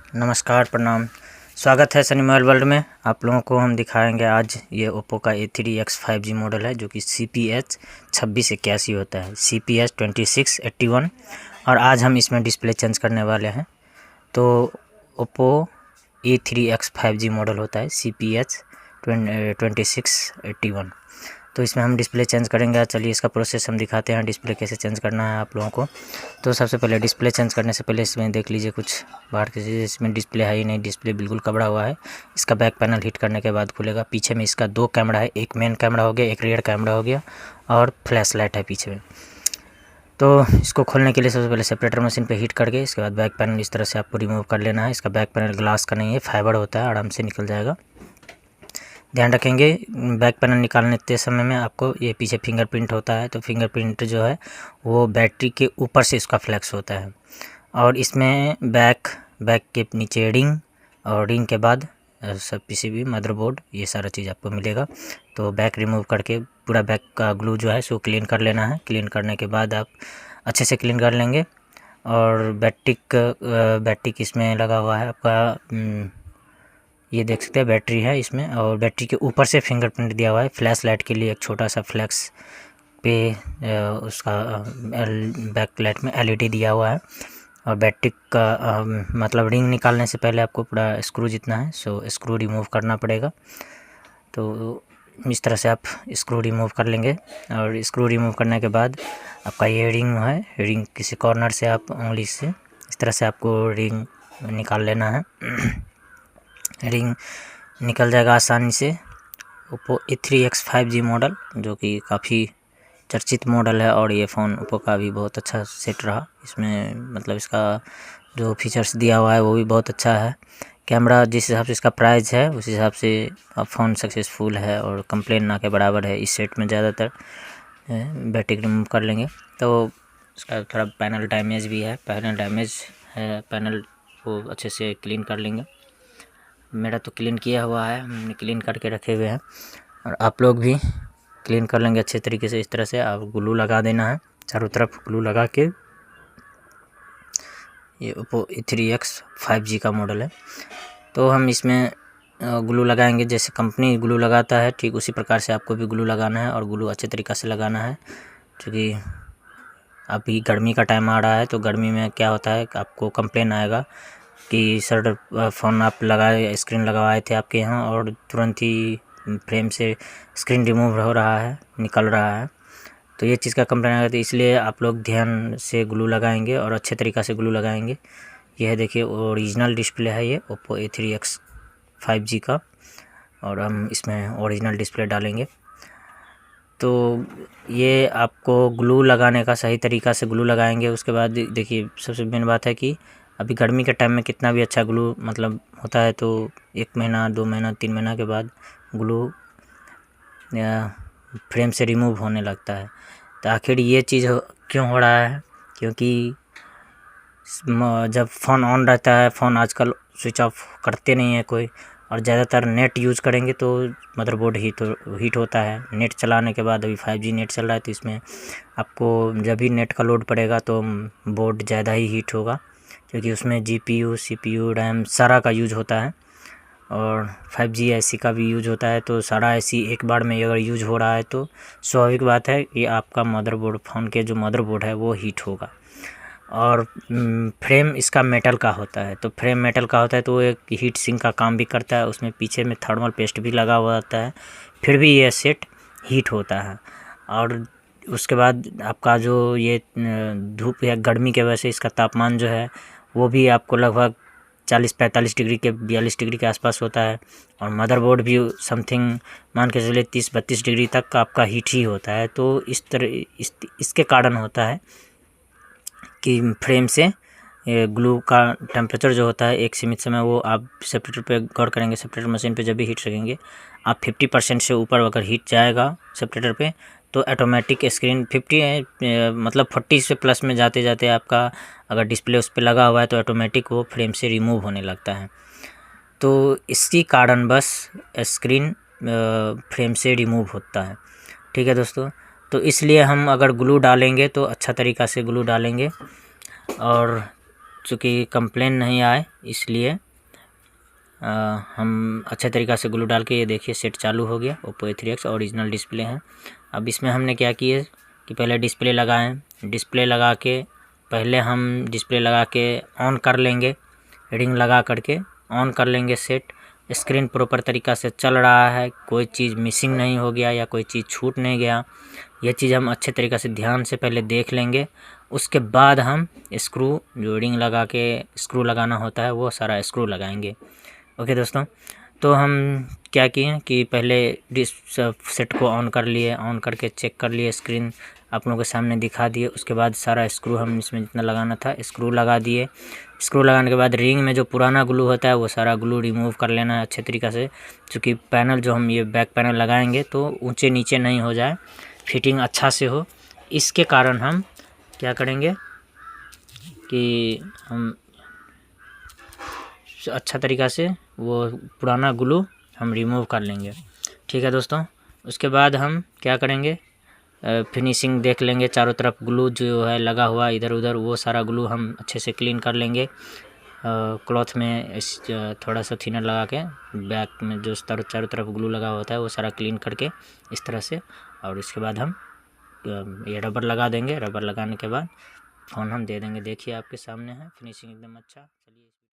नमस्कार, प्रणाम। स्वागत है सनी मोबाइल वर्ल्ड में। आप लोगों को हम दिखाएंगे आज ये ओप्पो का A3X 5G मॉडल है, जो कि CPH 2681 होता है, CPH 2681। और आज हम इसमें डिस्प्ले चेंज करने वाले हैं। तो ओप्पो A3X 5G मॉडल होता है CPH 2681। तो इसमें हम डिस्प्ले चेंज करेंगे। चलिए इसका प्रोसेस हम दिखाते हैं, डिस्प्ले कैसे चेंज करना है आप लोगों को। तो सबसे पहले डिस्प्ले चेंज करने से पहले इसमें देख लीजिए कुछ बाहर की चीज़। इसमें डिस्प्ले है ही नहीं, डिस्प्ले बिल्कुल कबड़ा हुआ है। इसका बैक पैनल हीट करने के बाद खुलेगा। पीछे में इसका 2 कैमरा है, एक मेन कैमरा हो गया, एक रियर कैमरा हो गया, और फ्लैश लाइट है पीछे में। तो इसको खोलने के लिए सबसे पहले सेपरेटर मशीन पे हीट करके इसके बाद बैक पैनल इस तरह से आपको रिमूव कर लेना है। इसका बैक पैनल ग्लास का नहीं है, फाइबर होता है, आराम से निकल जाएगा। ध्यान रखेंगे बैक पैनल निकालने समय में आपको ये पीछे फिंगरप्रिंट होता है, तो फिंगरप्रिंट जो है वो बैटरी के ऊपर से इसका फ्लैक्स होता है। और इसमें बैक के नीचे रिंग, और रिंग के बाद सब PCB, मदरबोर्ड, ये सारा चीज़ आपको मिलेगा। तो बैक रिमूव करके पूरा बैक का ग्लू जो है सो क्लीन कर लेना है। क्लीन करने के बाद आप अच्छे से क्लीन कर लेंगे। और बैटरी इसमें लगा हुआ है आपका, ये देख सकते हैं बैटरी है इसमें, और बैटरी के ऊपर से फिंगरप्रिंट दिया हुआ है। फ्लैश लाइट के लिए एक छोटा सा फ्लैक्स पे उसका बैक लाइट में LED दिया हुआ है। और बैटरी का मतलब रिंग निकालने से पहले आपको पूरा स्क्रू जितना है सो स्क्रू रिमूव करना पड़ेगा। तो इस तरह से आप स्क्रू रिमूव कर लेंगे। और स्क्रू रिमूव करने के बाद आपका ये रिंग है, रिंग किसी कॉर्नर से आप उंगली से इस तरह से आपको रिंग निकाल लेना है। रिंग निकल जाएगा आसानी से। ओप्पो A3X 5G मॉडल, जो कि काफ़ी चर्चित मॉडल है, और ये फ़ोन ओप्पो का भी बहुत अच्छा सेट रहा। इसमें मतलब इसका जो फीचर्स दिया हुआ है वो भी बहुत अच्छा है। कैमरा जिस हिसाब से इसका प्राइस है उस हिसाब से फ़ोन सक्सेसफुल है और कंप्लेन ना के बराबर है। इस सेट में ज़्यादातर बैटरी रिमूव कर लेंगे। तो इसका थोड़ा पैनल डैमेज भी है, पैनल डैमेज है, पैनल को अच्छे से क्लीन कर लेंगे। मेरा तो क्लीन किया हुआ है, हमने क्लीन करके रखे हुए हैं, और आप लोग भी क्लीन कर लेंगे अच्छे तरीके से। इस तरह से आप ग्लू लगा देना है, चारों तरफ ग्लू लगा के। ये ओप्पो A3X 5G का मॉडल है। तो हम इसमें ग्लू लगाएंगे, जैसे कंपनी ग्लू लगाता है ठीक उसी प्रकार से आपको भी ग्लू लगाना है, और ग्लू अच्छे तरीक़े से लगाना है। क्योंकि अभी गर्मी का टाइम आ रहा है, तो गर्मी में क्या होता है आपको कंप्लेन आएगा कि सर फ़ोन आप लगाए, स्क्रीन लगवाए थे आपके यहाँ और तुरंत ही फ्रेम से स्क्रीन रिमूव हो रहा है, निकल रहा है। तो ये चीज़ का कंप्लेन आएगा, तो इसलिए आप लोग ध्यान से ग्लू लगाएंगे और अच्छे तरीक़ा से ग्लू लगाएंगे। यह देखिए ओरिजिनल डिस्प्ले है ये ओप्पो A3X 5G का, और हम इसमें ओरिजिनल डिस्प्ले डालेंगे। तो ये आपको ग्लू लगाने का सही तरीक़ा से ग्लू लगाएंगे। उसके बाद देखिए सबसे मेन बात है कि अभी गर्मी के टाइम में कितना भी अच्छा ग्लू मतलब होता है, तो 1 महीना 2 महीना 3 महीना के बाद ग्लू फ्रेम से रिमूव होने लगता है। तो आखिर ये चीज़ क्यों हो रहा है? क्योंकि जब फ़ोन ऑन रहता है, फ़ोन आजकल स्विच ऑफ करते नहीं है कोई, और ज़्यादातर नेट यूज़ करेंगे तो मदरबोर्ड हीट होता है। नेट चलाने के बाद अभी 5G नेट चल रहा है, तो इसमें आपको जब भी नेट का लोड पड़ेगा तो बोर्ड ज़्यादा ही हीट होगा, क्योंकि उसमें GPU CPU रैम सारा का यूज़ होता है, और 5G IC का भी यूज़ होता है। तो सारा IC एक बार में अगर यूज़ हो रहा है तो स्वाभाविक बात है कि आपका मदरबोर्ड, फ़ोन के जो मदरबोर्ड है वो हीट होगा। और फ्रेम इसका मेटल का होता है, तो फ्रेम मेटल का होता है तो वो एक हीट सिंक का काम भी करता है। उसमें पीछे में थर्मल पेस्ट भी लगा हुआ होता है, फिर भी ये सेट हीट होता है। और उसके बाद आपका जो ये धूप या गर्मी की वजह से इसका तापमान जो है वो भी आपको लगभग 40-45 डिग्री के 42 डिग्री के आसपास होता है। और मदरबोर्ड भी समथिंग मान के चलिए 30-32 डिग्री तक आपका हीट ही होता है। तो इस तरह इसके कारण होता है कि फ्रेम से ग्लू का टेम्परेचर जो होता है एक सीमित समय, वो आप सेपरेटर पे गौर करेंगे, सेपरेटर मशीन पे जब भी हीट रखेंगे आप 50% से ऊपर अगर हीट जाएगा सेपरेटर पे, तो ऑटोमेटिक स्क्रीन 50 मतलब 40 से प्लस में जाते जाते आपका अगर डिस्प्ले उस पर लगा हुआ है तो ऑटोमेटिक वो फ्रेम से रिमूव होने लगता है। तो इसी कारण बस स्क्रीन फ्रेम से रिमूव होता है। ठीक है दोस्तों, तो इसलिए हम अगर ग्लू डालेंगे तो अच्छा तरीक़ा से ग्लू डालेंगे, और चूँकि कंप्लेन नहीं आए इसलिए हम अच्छे तरीक़ा से ग्लू डाल के, ये देखिए सेट चालू हो गया। ओप्पो A3X ओरिजिनल डिस्प्ले है। अब इसमें हमने क्या किए कि पहले डिस्प्ले लगाएं। डिस्प्ले लगा के पहले हम डिस्प्ले लगा के ऑन कर लेंगे, रिंग लगा करके ऑन कर लेंगे सेट। स्क्रीन प्रॉपर तरीक़ा से चल रहा है, कोई चीज़ मिसिंग नहीं हो गया या कोई चीज़ छूट नहीं गया, ये चीज़ हम अच्छे तरीक़े से ध्यान से पहले देख लेंगे। उसके बाद हम स्क्रू, जो रिंग लगा के स्क्रू लगाना होता है, वो सारा स्क्रू लगाएंगे। ओके दोस्तों, तो हम क्या किए कि पहले सेट को ऑन कर लिए, ऑन करके चेक कर लिए, स्क्रीन आप लोगों के सामने दिखा दिए। उसके बाद सारा स्क्रू हम इसमें जितना लगाना था स्क्रू लगा दिए। स्क्रू लगाने के बाद रिंग में जो पुराना ग्लू होता है वो सारा ग्लू रिमूव कर लेना है अच्छे तरीक़े से, क्योंकि पैनल जो हम ये बैक पैनल लगाएंगे तो ऊंचे नीचे नहीं हो जाए, फिटिंग अच्छा से हो। इसके कारण हम क्या करेंगे कि हम अच्छा तरीक़ा से वो पुराना ग्लू हम रिमूव कर लेंगे। ठीक है दोस्तों, उसके बाद हम क्या करेंगे, फिनिशिंग देख लेंगे। चारों तरफ ग्लू जो है लगा हुआ इधर उधर, वो सारा ग्लू हम अच्छे से क्लीन कर लेंगे। क्लॉथ में थोड़ा सा थिनर लगा के बैक में जो चारों तरफ ग्लू लगा होता है वो सारा क्लीन करके इस तरह से, और इसके बाद हम ये रबर लगा देंगे। रबर लगाने के बाद फ़ोन हम दे देंगे। देखिए आपके सामने है, फिनिशिंग एकदम अच्छा। चलिए।